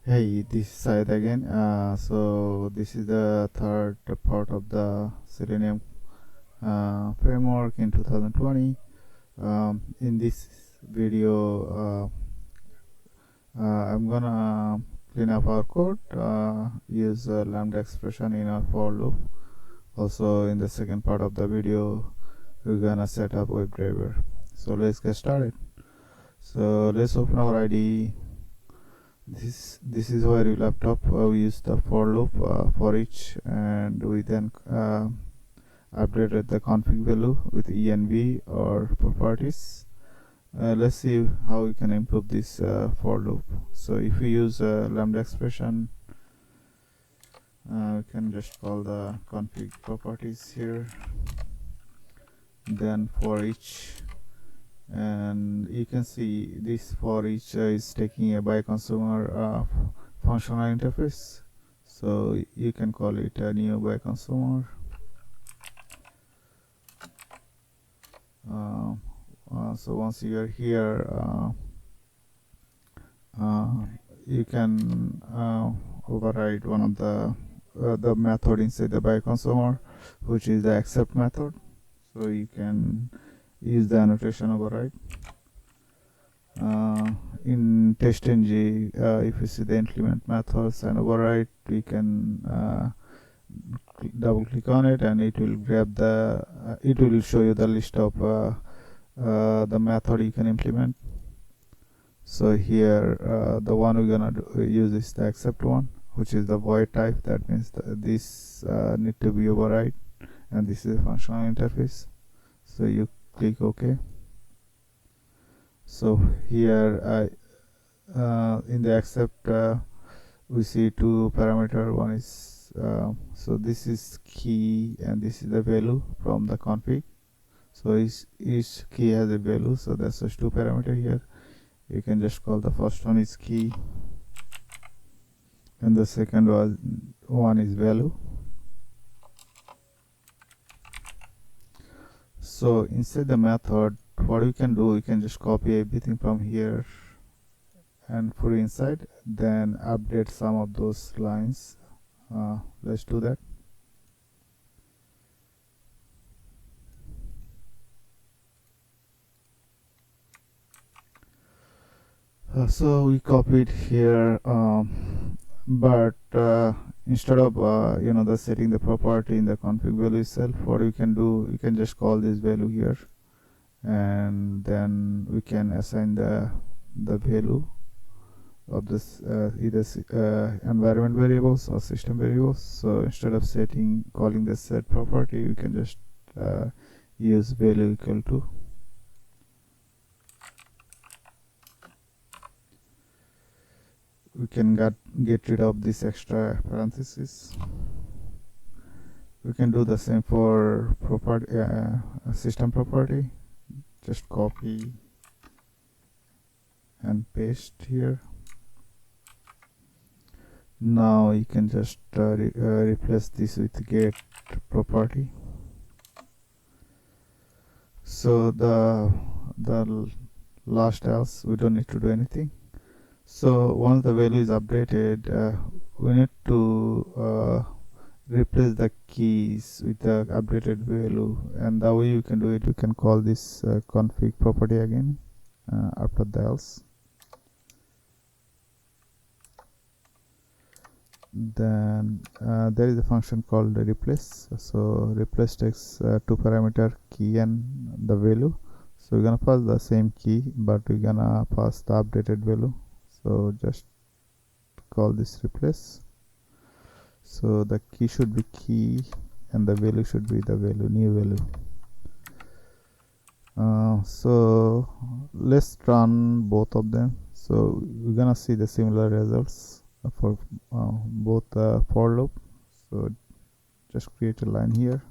Hey, this is Syed again. So this is the third part of the Selenium framework in 2020. In this video, I'm gonna clean up our code, use lambda expression in our for loop. Also, in the second part of the video, we're gonna set up WebDriver. So let's get started. So let's open our IDE. This is our laptop. We use the for loop for each, and we then updated the config value with env or properties. Let's see how we can improve this for loop. So if we use lambda expression, we can just call the config properties here, then for each, and you can see this for each is taking a by consumer functional interface, so you can call it a new by consumer. So once you are here, you can override one of the method inside the by consumer, which is the accept method. So you can use the annotation override. In test.ng, if you see the implement methods and override, we can double click on it, and it will grab it will show you the list of the method you can implement. So here the one we're gonna use is the accept one, which is the void type. That means this need to be override, and this is a functional interface. So you click OK. So here in the accept we see two parameter. One is so this is key and this is the value from the config. So each key has a value, so that's just two parameter here. You can just call the first one is key and the second one is value. So inside the method, what we can do, we can just copy everything from here and put it inside, then update some of those lines. Let's do that. So we copied here, but instead of the setting the property in the config value itself, what you can do, you can just call this value here, and then we can assign the value of this either environment variables or system variables. So instead of calling the set property, you can just use value equal to. We can get rid of this extra parenthesis. We can do the same for property system property. Just copy and paste here. Now you can just replace this with get property. So the last else, we don't need to do anything. So once the value is updated, we need to replace the keys with the updated value, and the way you can do it, you can call this config property again after the else. Then there is a function called replace. So replace takes two parameter, key and the value. So we're gonna pass the same key, but we're gonna pass the updated value. So just call this replace. So the key should be key and the value should be the value, new value. So let's run both of them. So we're gonna see the similar results for both for loop. So just create a line here.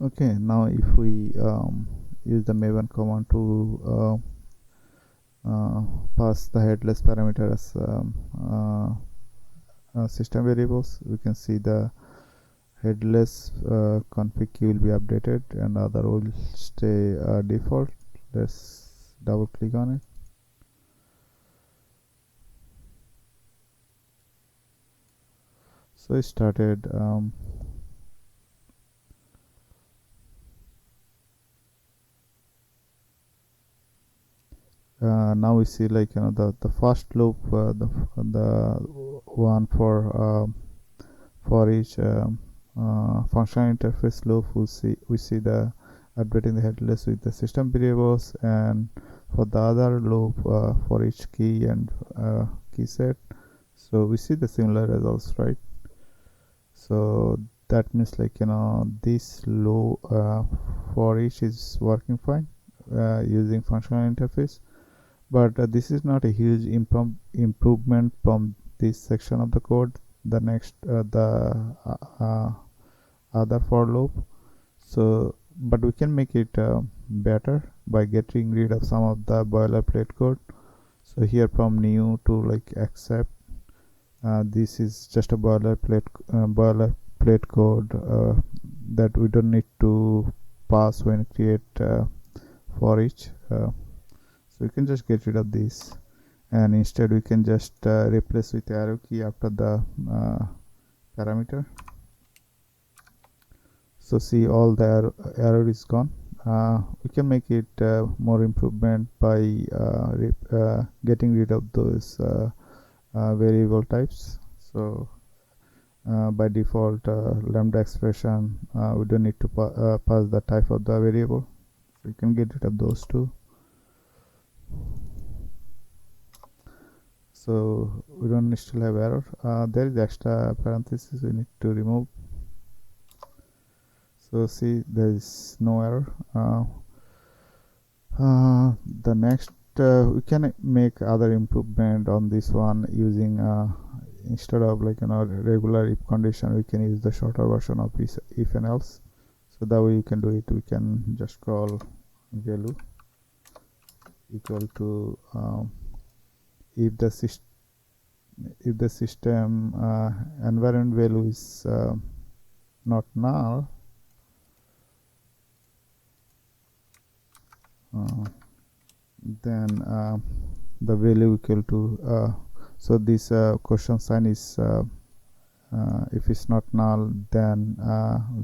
Okay, now if we use the maven command to pass the headless parameter as system variables, we can see the headless config key will be updated and other will stay default. Let's double click on it. So it started. Now we see, like, the first loop, the one for each function interface loop. We see the updating the headless with the system variables, and for the other loop, for each key and key set, so we see the similar results, right? So that means, like, this loop for each is working fine using functional interface. But this is not a huge improvement from this section of the code. The next, the other for loop. So, but we can make it better by getting rid of some of the boilerplate code. So here, from new to like accept, this is just a boilerplate code that we don't need to pass when create for each. So we can just get rid of this, and instead we can just replace with arrow key after the parameter. So see, all the error is gone. We can make it more improvement by getting rid of those variable types. So by default, lambda expression, we don't need to pass the type of the variable. So you can get rid of those two. So we don't still have error. There is extra parenthesis we need to remove. So see, there is no error. The next, we can make other improvement on this one using instead of, like, regular if condition, we can use the shorter version of if and else. So that way you can do it. We can just call value equal to if the system environment value is not null, then the value equal to so this question sign is if it's not null, then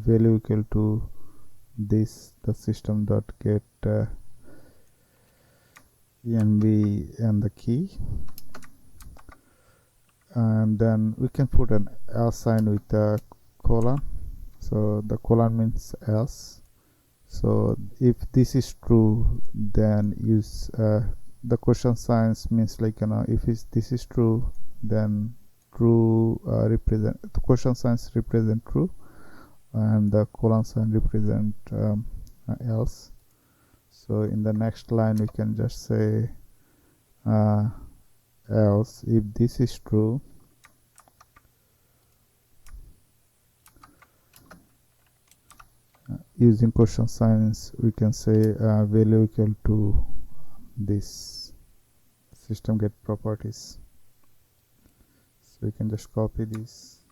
value equal to this, the system dot get env and the key, and then we can put an else sign with the colon. So the colon means else. So if this is true, then use the question signs means, like, if this is true, then true represent the question signs represent true, and the colon sign represent else. So in the next line we can just say else if this is true, using question signs we can say value equal to this system get properties. So we can just copy this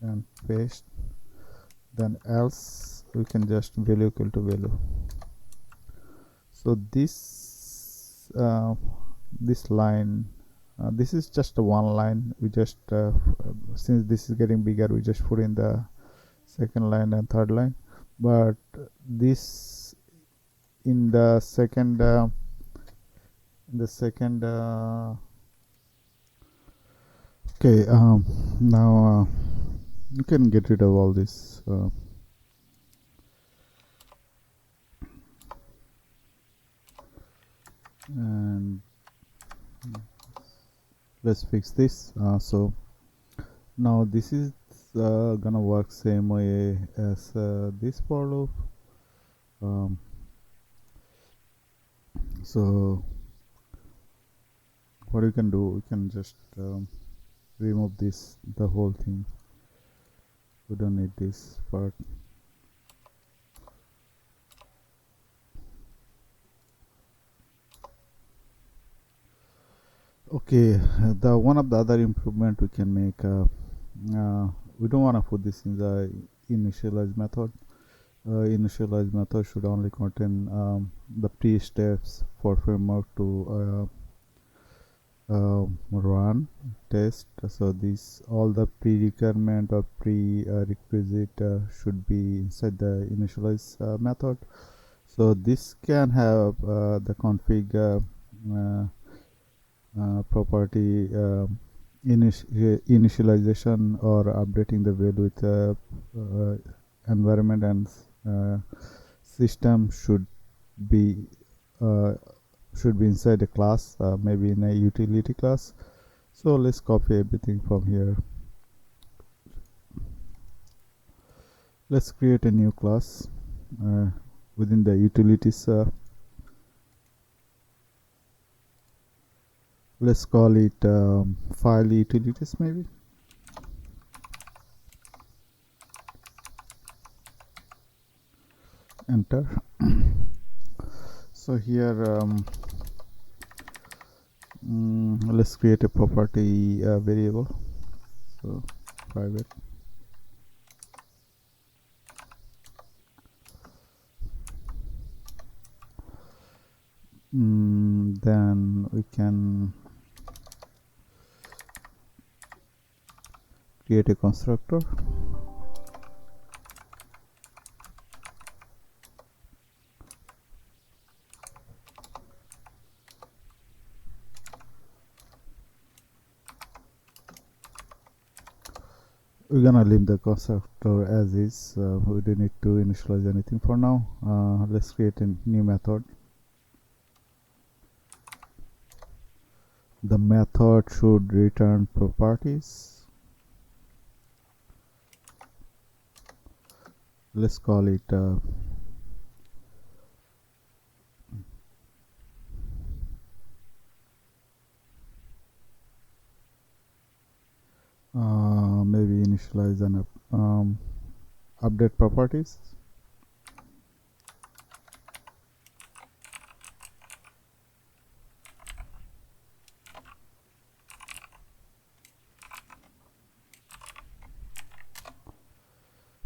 and paste. Then else we can just value equal to value. So this this line, this is just a one line. We just since this is getting bigger, we just put in the second line and third line. But this in the second okay, now you can get rid of all this and let's fix this. So now this is gonna work same way as this for loop. So what you can do, we can just remove this, the whole thing. We don't need this part. Okay, the one of the other improvement we can make, we don't want to put this in the initialize method. Initialize method should only contain the pre-steps for framework to run test. So this all the pre-requirement or prerequisite should be inside the initialize method. So this can have the config property initialization or updating the value with environment and system be uh, should be inside a class, maybe in a utility class. So let's copy everything from here. Let's create a new class within the utilities. Let's call it file utilities, maybe. Enter. So here let's create a property variable. So private. Then we can create a constructor. We're gonna leave the constructor as is. We don't need to initialize anything for now. Let's create a new method. The method should return properties. Let's call it maybe initialize and update properties.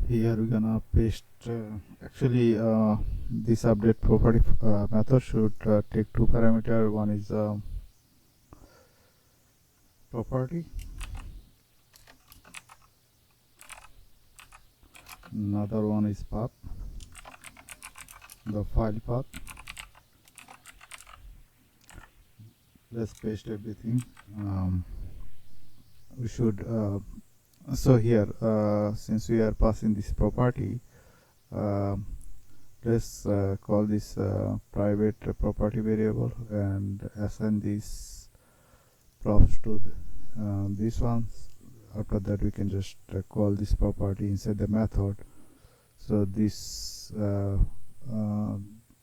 Here we're gonna paste actually this update property method should take two parameters. One is property, another one is path, the file path. Let's paste everything. We should so here since we are passing this property, let's call this private property variable and assign these props to these ones. After that we can just call this property inside the method. So this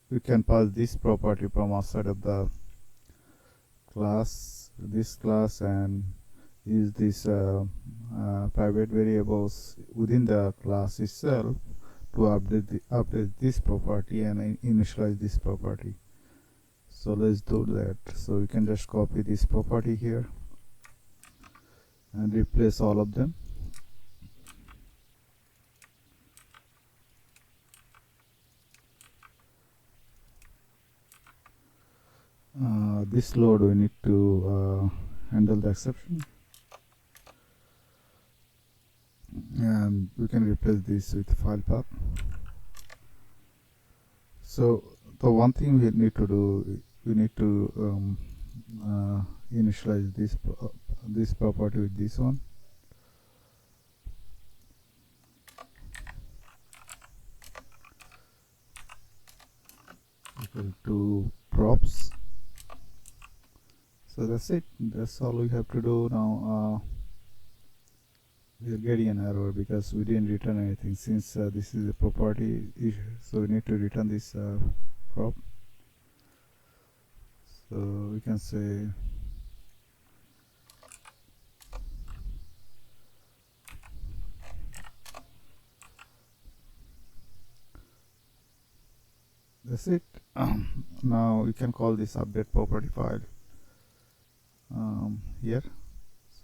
we can pass this property from outside of the class, this class, and use these private variables within the class itself to update this property and initialize this property. So let's do that. So we can just copy this property here and replace all of them. This load we need to handle the exception, and we can replace this with file path. So the one thing we need to do, we need to initialize this property with this one. Equal to props. So that's it. That's all we have to do now. We are getting an error because we didn't return anything since this is a property issue. So we need to return this prop. So we can say that's it. Now we can call this update property file here.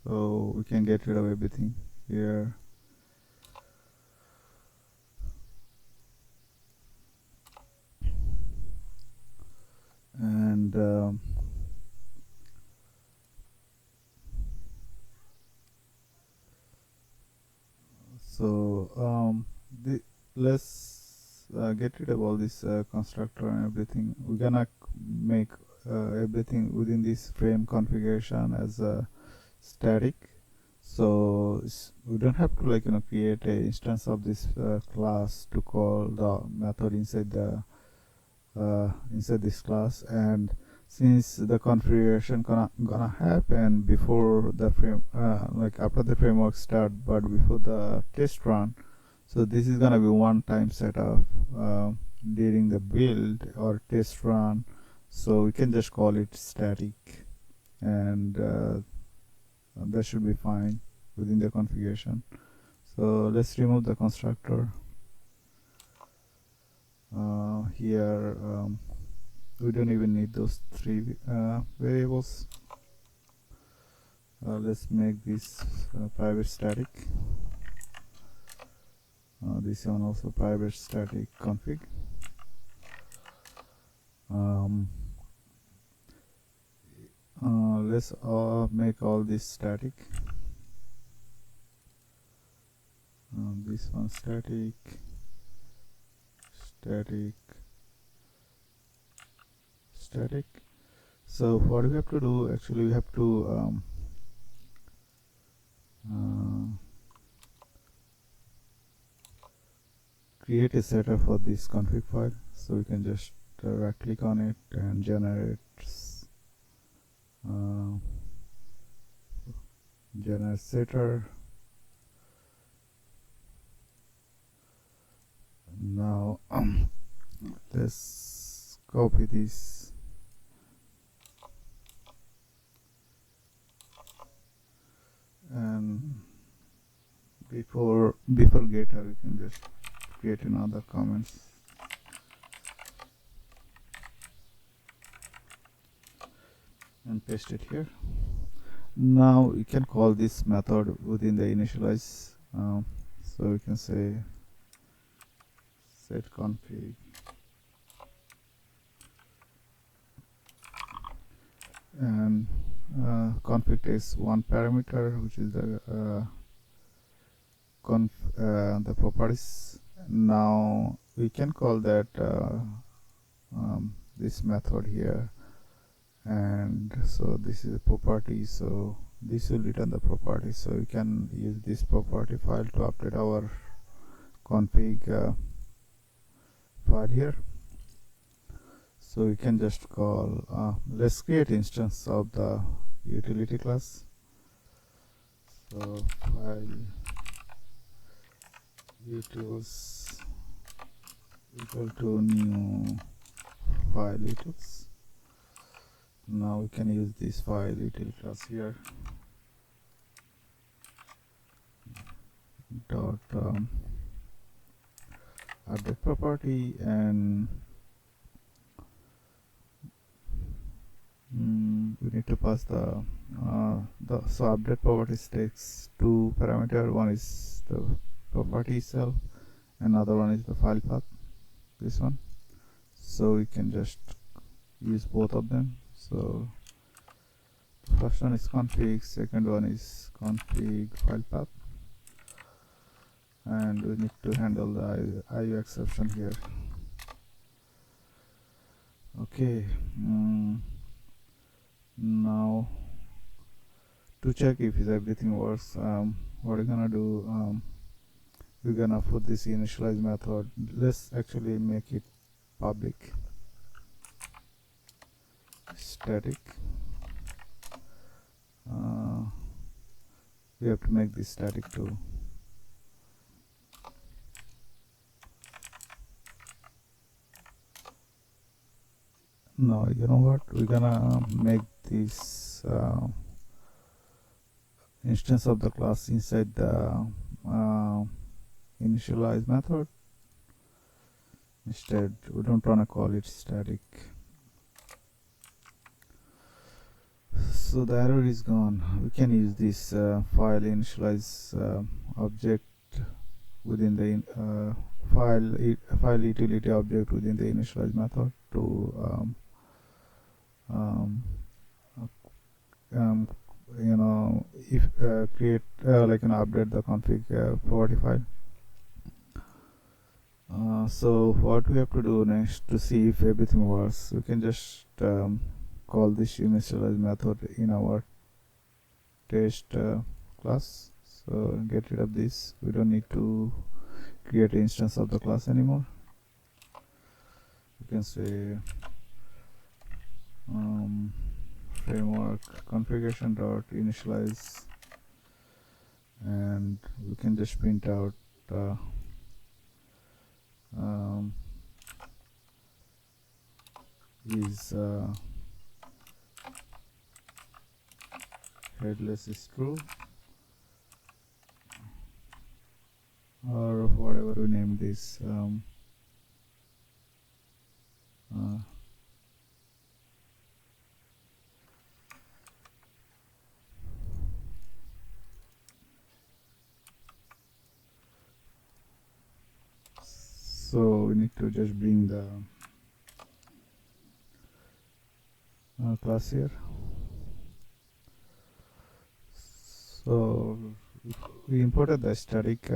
So we can get rid of everything here. let's get rid of all this constructor and everything. We're gonna make everything within this frame configuration as a static. So we don't have to create a instance of this class to call the method inside this class. And since the configuration gonna happen before the frame after the framework start but before the test run, so this is gonna be one-time setup during the build or test run. So we can just call it static, and that should be fine within the configuration. So let's remove the constructor. Here we don't even need those three variables. Let's make this private static. This one also private static config. Let's make all this static. This one static, static, static. So what we have to do, actually we have to create a setter for this config file. So we can just right click on it and generate setter. Now let's copy this and before getter we can just create another comments and paste it here. Now you can call this method within the initialize. So we can say set config and config takes one parameter, which is the the properties. Now we can call that this method here, and so this is a property, so this will return the property. So we can use this property file to update our config file here. So we can just call let's create instance of the utility class. So file utils equal to new file utils. Now we can use this file util class here. Dot update property, and we need to pass the so update property takes two parameter. One is the property itself, another one is the file path, this one. So we can just use both of them. So first one is config, second one is config file path, and we need to handle the IO exception here. Okay, now to check if everything works, what we're gonna do, we're gonna put this initialize method. Let's actually make it public static. We have to make this static too. No, you know what, we're gonna make this instance of the class inside the initialize method. Instead, we don't want to call it static. So the error is gone. We can use this file initialize object within the file utility object within the initialize method to you know, if create update the config property file. So what we have to do next to see if everything works, we can just call this initialize method in our test class. So get rid of this. We don't need to create an instance of the class anymore. You can say framework configuration dot initialize, and we can just print out is headless is true, or whatever we name this. So we need to just bring the class here. So we imported the static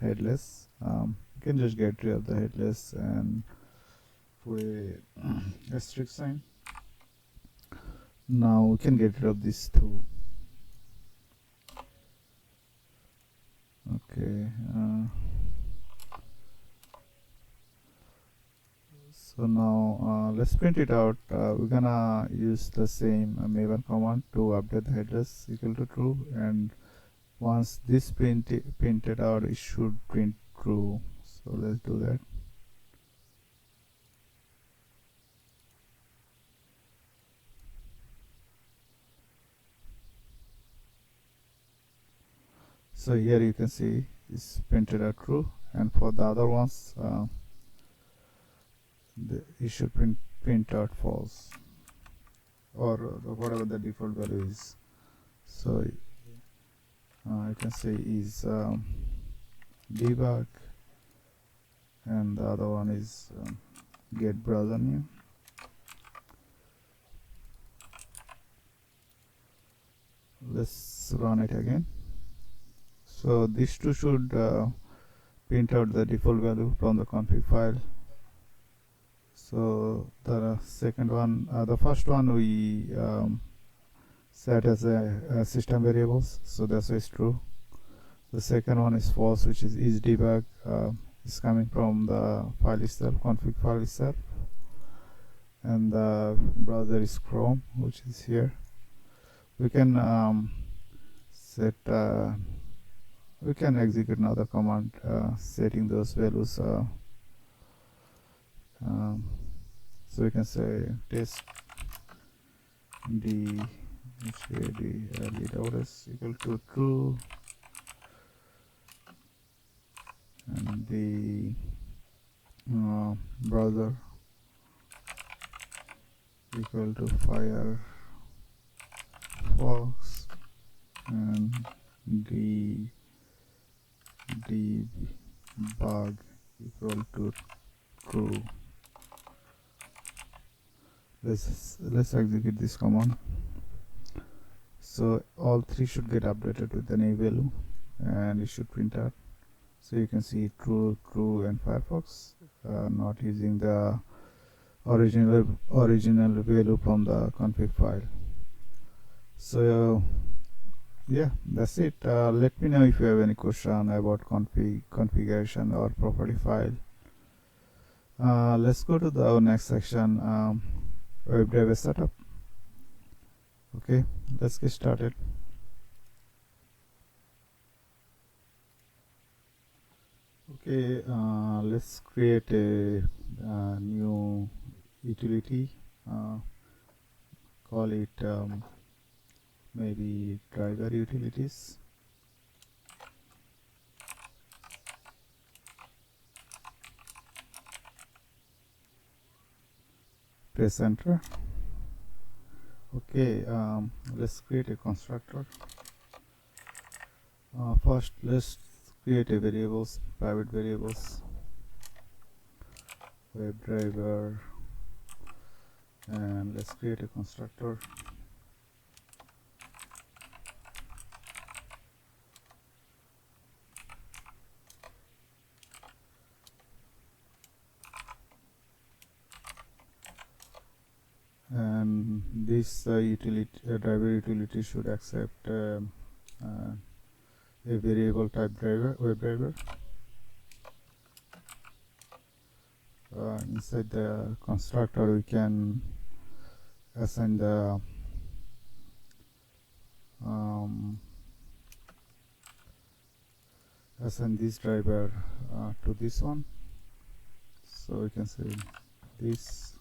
headless. You can just get rid of the headless and put a asterisk sign. Now we can get rid of this too. Okay. So now let's print it out. We're gonna use the same maven command to update the headless equal to true, and once this printed out, it should print true. So let's do that. So here you can see it's printed out true, and for the other ones it should print out false, or whatever the default value is. So you can say is debug, and the other one is get browser name. Let's run it again. So these two should print out the default value from the config file. So the second one, the first one we set as a system variables, so that's why it's true. The second one is false, which is debug, is coming from the file itself, config file itself, and the browser is Chrome, which is here. We can set we can execute another command setting those values. So we can say test d is equal to true, and the browser equal to Firefox, and the debug equal to true. Let's execute this command. So all three should get updated with the new value, and it should print out. So you can see true, and Firefox, not using the original value from the config file. So yeah, that's it. Let me know if you have any question about configuration or property file. Let's go to the next section, WebDriver setup. Okay, let's get started. Okay, let's create a new utility. Call it maybe driver utilities. Press enter. Okay, let's create a constructor. First, let's create a variables, private variables, WebDriver, and let's create a constructor. and this driver utility should accept a variable type WebDriver. Inside the constructor we can assign the assign this driver to this one, so we can say this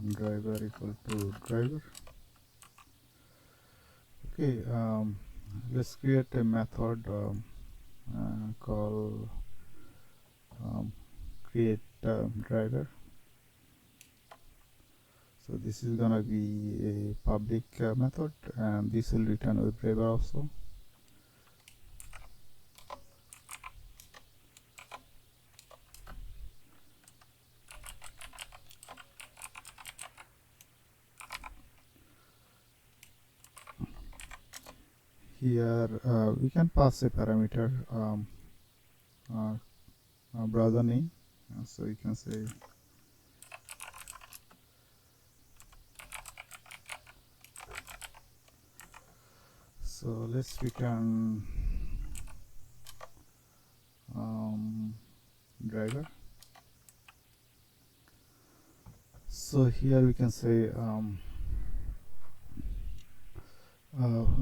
driver equal to driver. Okay, let's create a method called create driver. So this is gonna be a public method, and this will return WebDriver also. Here we can pass a parameter browser name, so you can say so let's return driver. So here we can say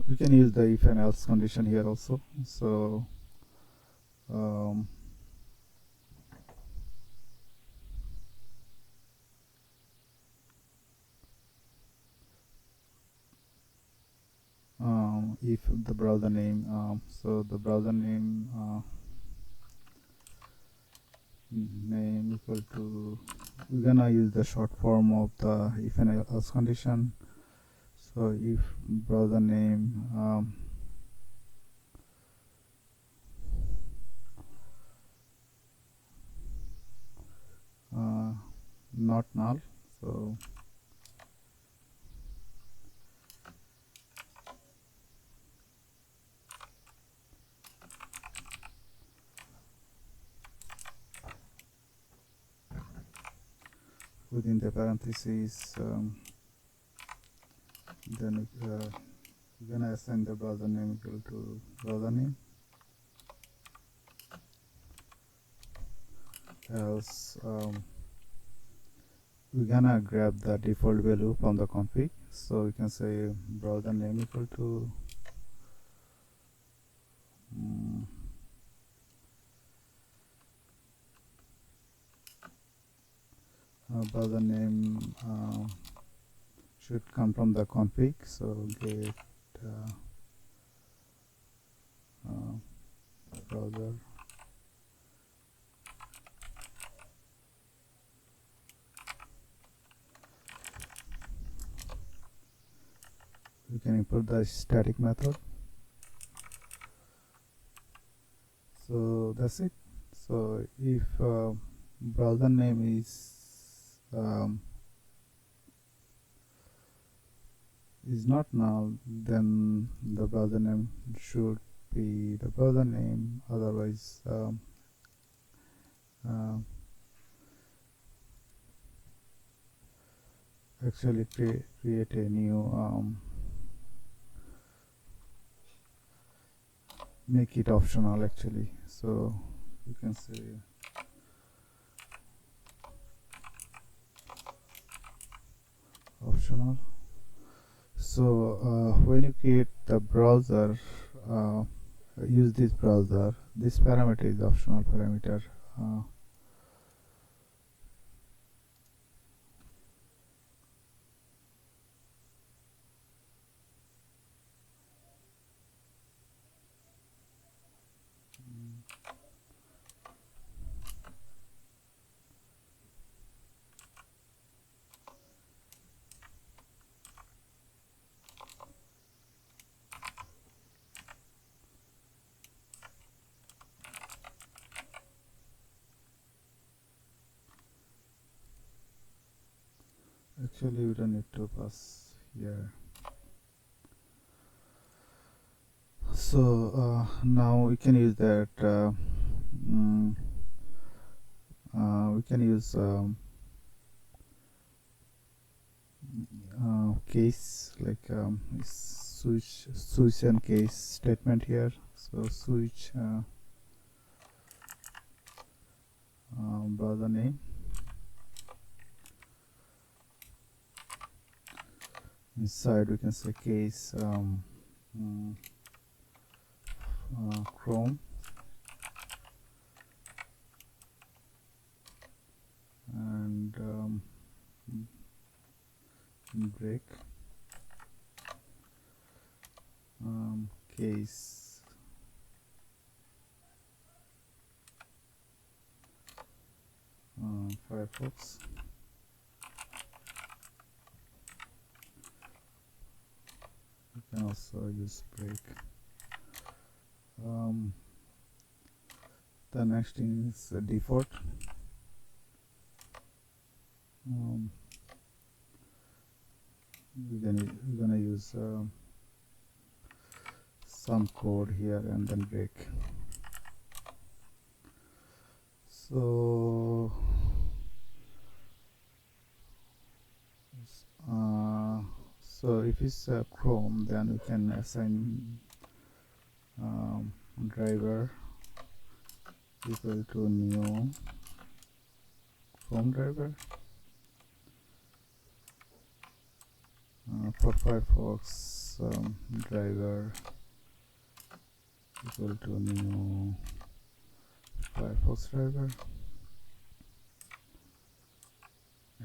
we can use the if and else condition here also. So if the browser name, so the browser name name equal to, we're gonna use the short form of the if and else condition. So if browser name not null, so within the parentheses then we're gonna assign the browser name equal to browser name, else we're gonna grab the default value from the config. So we can say browser name equal to browser name should come from the config, so get browser we can import the static method. So that's it. So if browser name is not null, then the browser name should be the browser name, otherwise actually create a new make it optional actually. So you can say optional. So when you create the browser, use this browser, this parameter is optional parameter. Actually we don't need to pass here. So now we can use that we can use case, like switch and case statement here. So switch browser name, inside we can say case Chrome, and break case Firefox. You can also use break. The next thing is default. We're gonna use some code here and then break. So if it's Chrome, then we can assign driver equal to new Chrome driver. For Firefox, driver equal to new Firefox driver,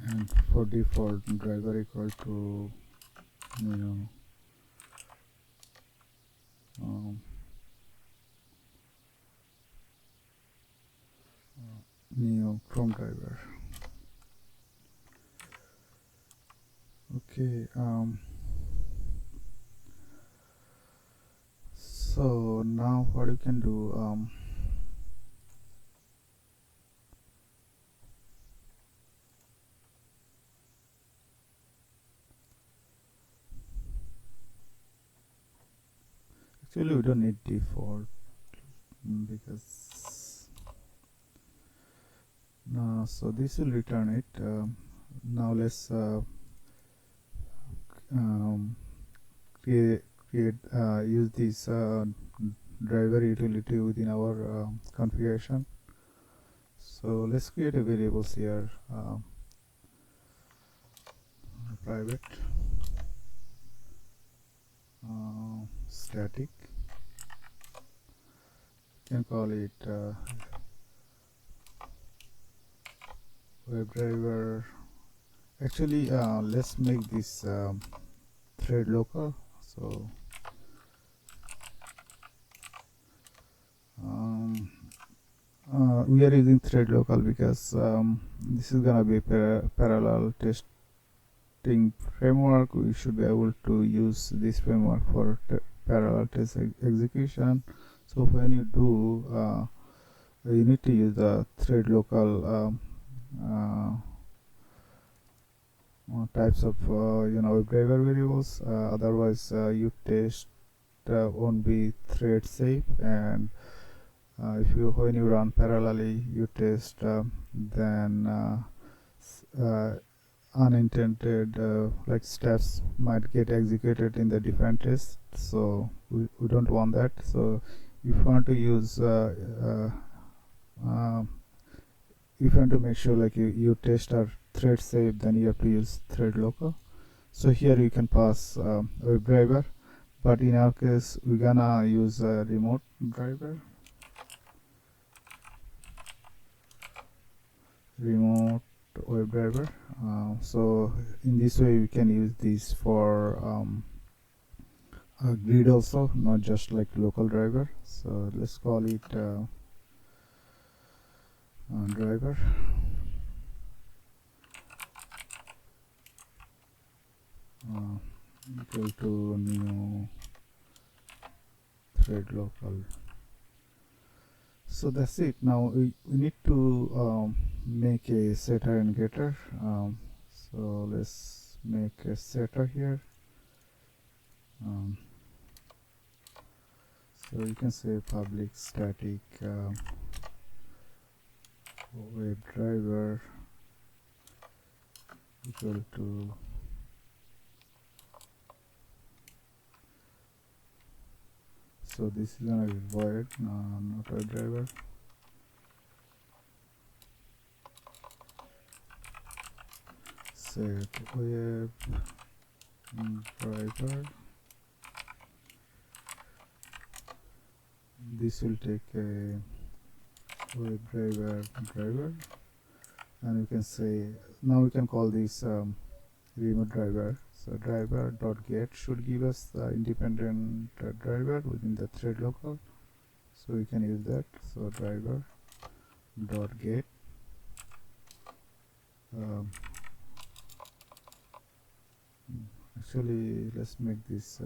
and for default, driver equal to new new Chrome driver. Okay. So now what you can do, actually we don't need default because so this will return it. Now let's use this driver utility within our configuration. So let's create a variables here, private static. You can call it WebDriver. Actually, let's make this thread local. So we are using thread local because this is gonna be a parallel testing framework. We should be able to use this framework for parallel test execution. So when you do, you need to use the thread local types of WebDriver variables. Otherwise, your test won't be thread safe, and when you run parallelly your test, then unintended like steps might get executed in the different tests. So we don't want that. So if you want to use if you want to make sure like your tests are thread safe, then you have to use thread local. So here you can pass WebDriver, but in our case we're gonna use a remote driver, remote WebDriver. So in this way we can use this for grid also, not just like local driver. So let's call it driver equal to new thread local. So that's it. Now we need to make a setter and getter. So let's make a setter here. So you can say public static WebDriver equal to So this is gonna be void, not WebDriver. Set WebDriver. This will take a WebDriver driver, and you can say, now we can call this remote driver. So driver.get should give us the independent driver within the thread local, so we can use that. So driver.get actually let's make this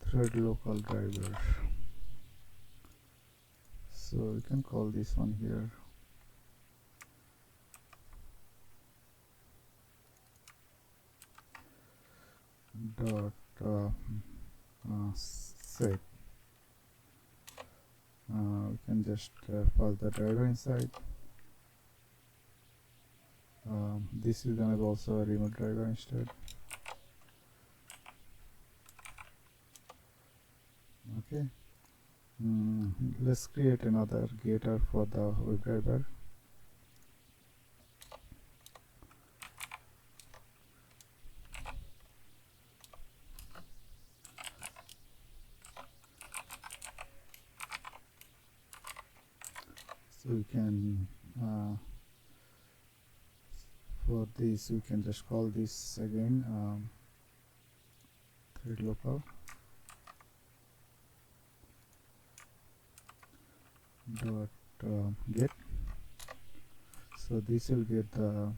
thread local driver. So we can call this one here dot set. We can just pass the driver inside. This is gonna be also a remote driver instead. Okay. Let's create another getter for the WebDriver. So we can for this we can just call this again thread local dot get. So this will get the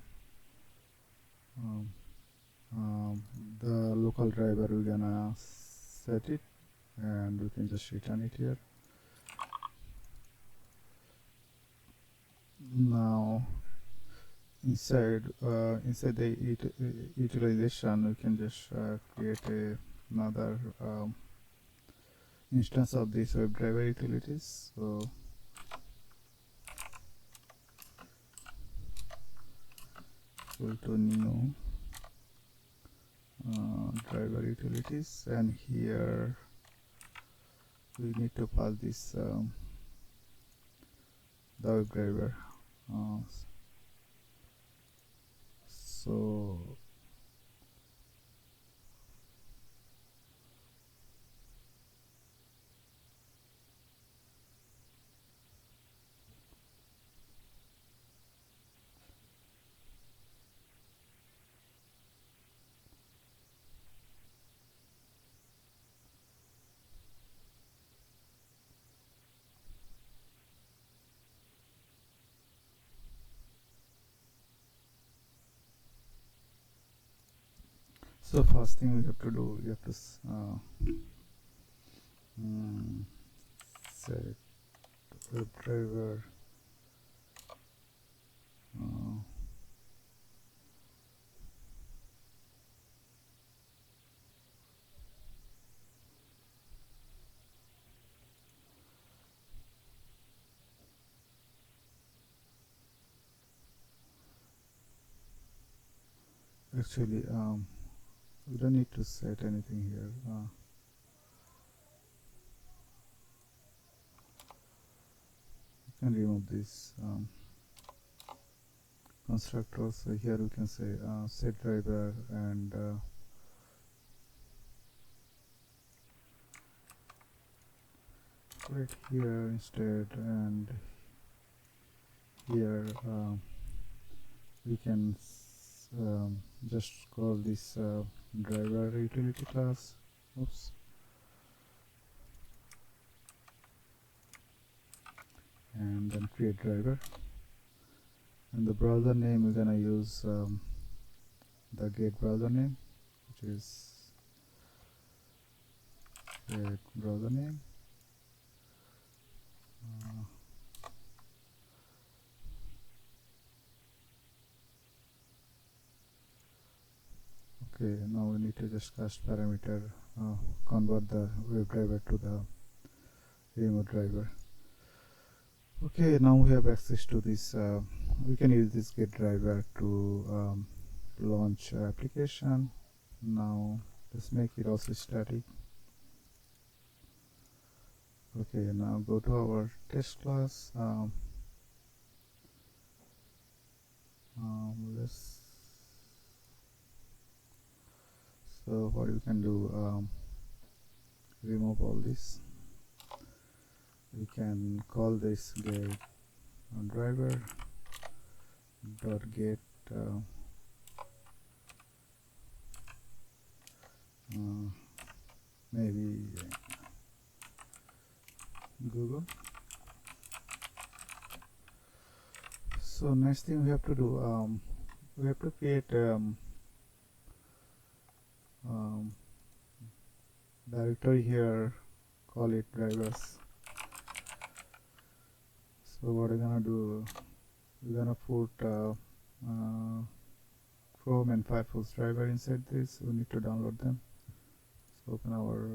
local driver. We're gonna set it, and we can just return it here. Now inside the utilization, we can just create another instance of this WebDriver utilities. So equal to new driver utilities, and here we need to pass this the WebDriver. So first thing we have to do, we have to set WebDriver actually we don't need to set anything here. You can remove this constructor. So here we can say set driver, and right here instead, and here we can just call this driver utility class. Oops. And then create driver, and the browser name we're gonna use the get browser name, which is get browser name. Okay, now we need to just cast parameter, convert the WebDriver to the remote driver. Okay, now we have access to this. We can use this WebDriver to launch application. Now let's make it also static. Okay, now go to our test class. Let's. So what you can do, remove all this. We can call this get driver dot get maybe Google. So next thing we have to do, we have to create directory here, call it drivers. So what we're gonna do, we're gonna put Chrome and Firefox driver inside this. We need to download them. So open our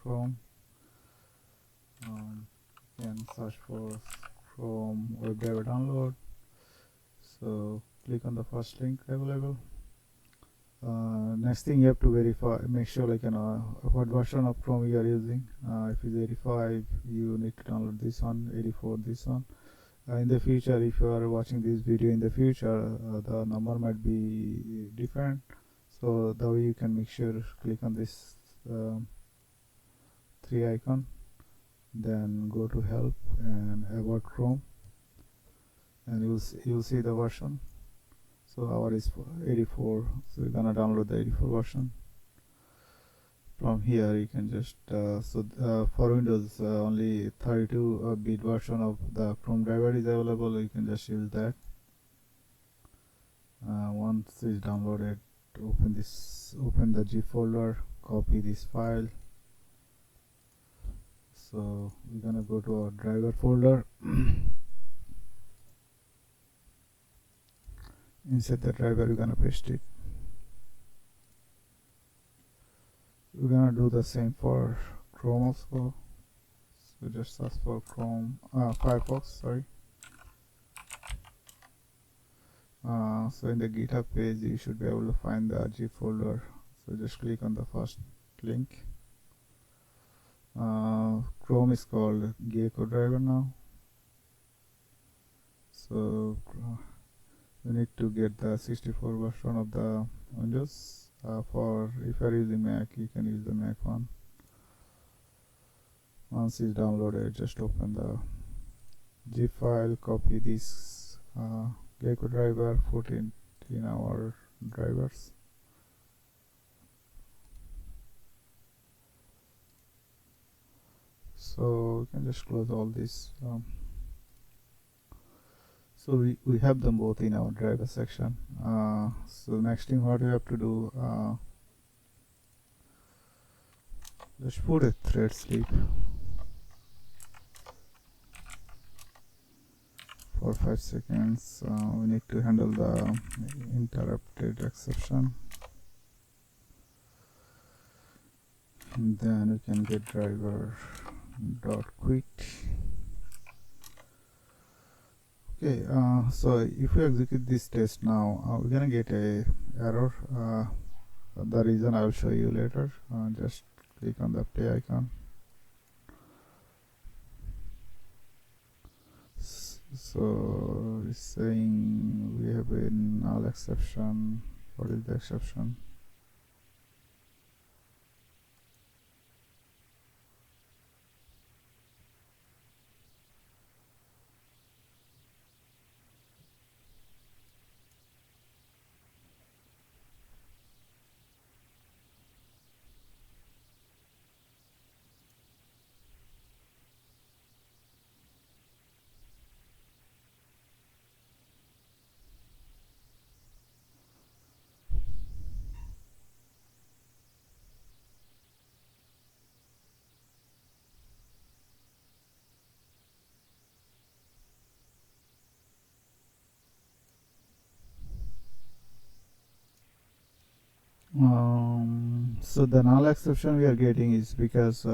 Chrome, and search for Chrome WebDriver download. So click on the first link available. Next thing you have to verify, make sure like what version of Chrome you are using. If it's 85, you need to download this one. 84, this one. In the future, if you are watching this video in the future, the number might be different. So that way you can make sure click on this 3 icon, then go to help and about Chrome, and you'll see the version. So our is 84, so we're gonna download the 84 version. From here you can just for Windows only 32-bit version of the Chrome driver is available. You can just use that. Once it's downloaded, open the zip folder, copy this file. So we're gonna go to our driver folder. Inside the driver we're gonna paste it. We're gonna do the same for Chrome also. So just search for Chrome, Firefox, sorry. So in the GitHub page you should be able to find the zip folder. So just click on the first link. Chrome is called Gecko driver now. So you need to get the 64 version of the Windows. For if you are using Mac, you can use the Mac one. Once it's downloaded, just open the zip file, copy this Gecko driver, put it in our drivers. So we can just close all this. So we have them both in our driver section. So next thing what we have to do, just put a thread sleep for 5 seconds. We need to handle the interrupted exception, and then we can get driver dot quit. Okay, so if we execute this test now, we're gonna get a error. The reason I'll show you later. Just click on the play icon. So it's saying we have a null exception. What is the exception? So the null exception we are getting is because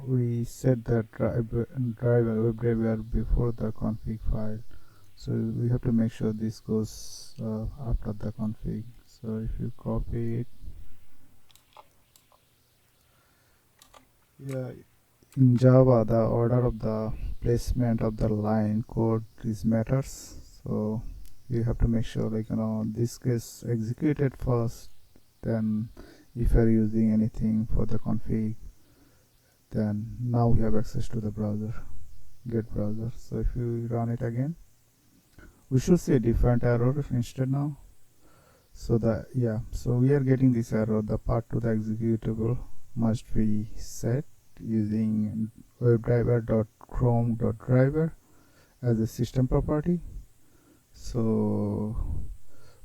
we set that WebDriver before the config file. So we have to make sure this goes after the config. So if you copy it, yeah, in Java the order of the placement of the line code is matters. So you have to make sure, like, this gets executed first, then if you are using anything for the config, then now we have access to the browser, get browser. So if you run it again, we should see a different error instead now. So so we are getting this error, the path to the executable must be set using webdriver.chrome.driver as a system property. So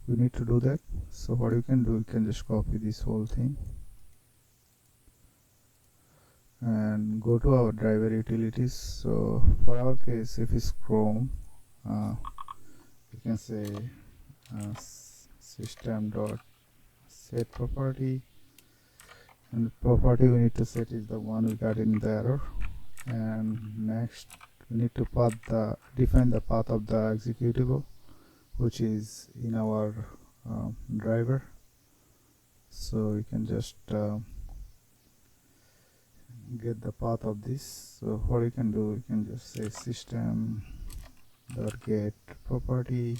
we need to do that. So what you can do, you can just copy this whole thing and go to our driver utilities. So for our case, if it's Chrome, you can say system.set property, and the property we need to set is the one we got in the error. And next we need to define the path of the executable, which is in our driver. So we can just get the path of this. So what you can do, you can just say system.get property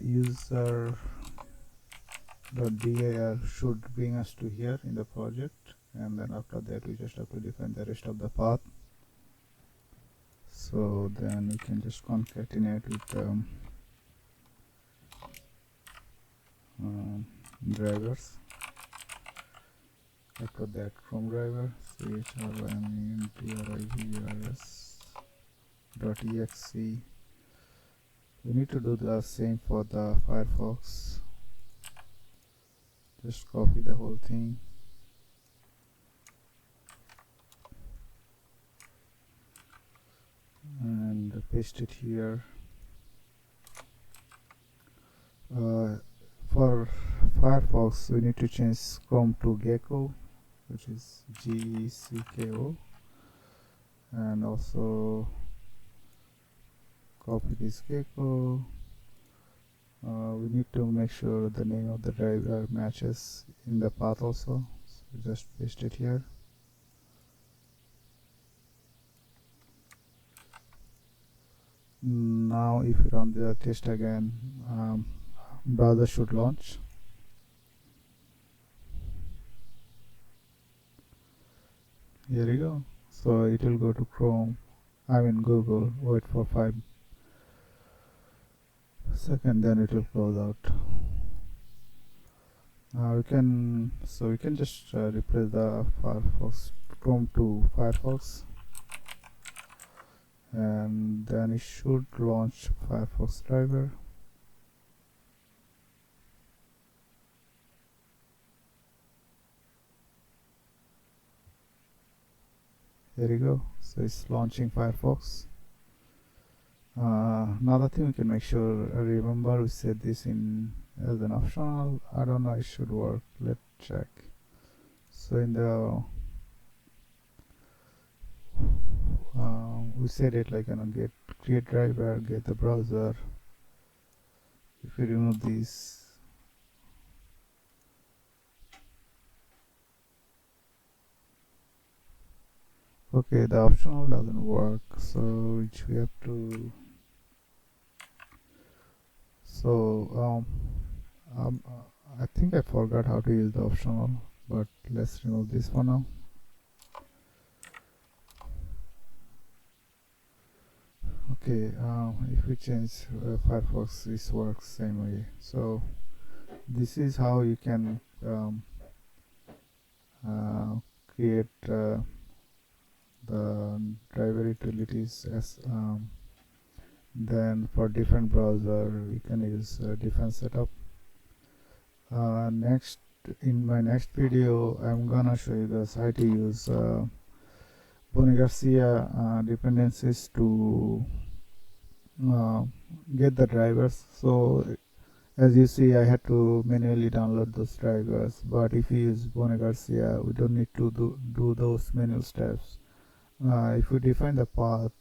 user.dir should bring us to here in the project, and then after that we just have to define the rest of the path. So then we can just concatenate with drivers. After that, from driver chrmintdrivers.exe. We need to do the same for the Firefox. Just copy the whole thing and paste it here. For Firefox, we need to change Chrome to Gecko, which is GECKO, and also copy this Gecko. We need to make sure the name of the driver matches in the path also, so just paste it here. Now if you run the test again, browser should launch. Here we go. So it will go to Google, wait for 5 seconds, then it will close out. We can just replace the Firefox Chrome to Firefox, and then it should launch Firefox driver. There you go. So it's launching Firefox. Another thing we can make sure, remember we set this in as an optional. I don't know, it should work. Let's check. So in the we set it like get create driver, get the browser. If you remove this, okay, the optional doesn't work, so which we have to. So I think I forgot how to use the optional, but let's remove this for now. Okay, if we change Firefox, this works same way. So this is how you can create the driver utilities as then for different browser we can use different setup. Next, in my next video, I'm gonna show you guys how to use Bonnie Garcia dependencies to get the drivers. So as you see, I had to manually download those drivers, but if you use Bone Garcia, we don't need to do those manual steps. If we define the path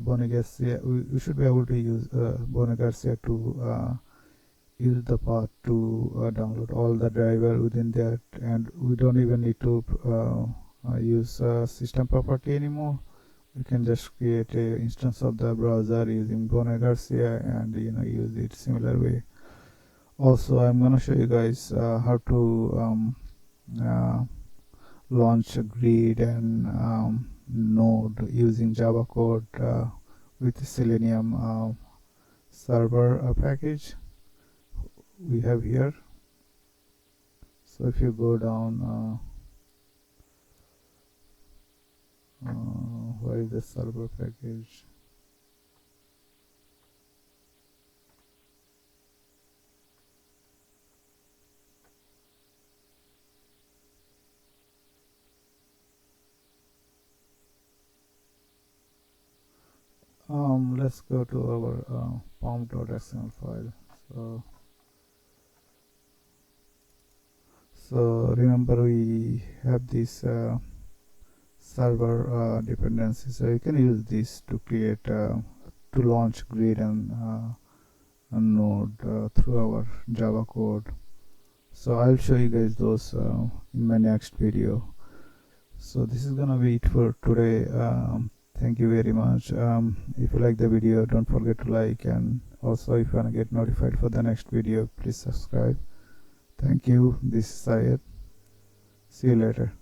Bone Garcia, we should be able to use Bone Garcia to use the path to download all the driver within that, and we don't even need to use system property anymore. We can just create a instance of the browser using Bone Garcia and use it similar way. Also, I'm gonna show you guys how to launch a grid and node using Java code with Selenium server package we have here. So if you go down, where is the server package? Let's go to our pom.xml file. So remember, we have this server dependency, so you can use this to create to launch grid and node through our Java code. So I'll show you guys those in my next video. So this is gonna be it for today. Thank you very much. If you like the video, don't forget to like, and also if you wanna get notified for the next video, please subscribe. Thank you. This is Syed. See you later.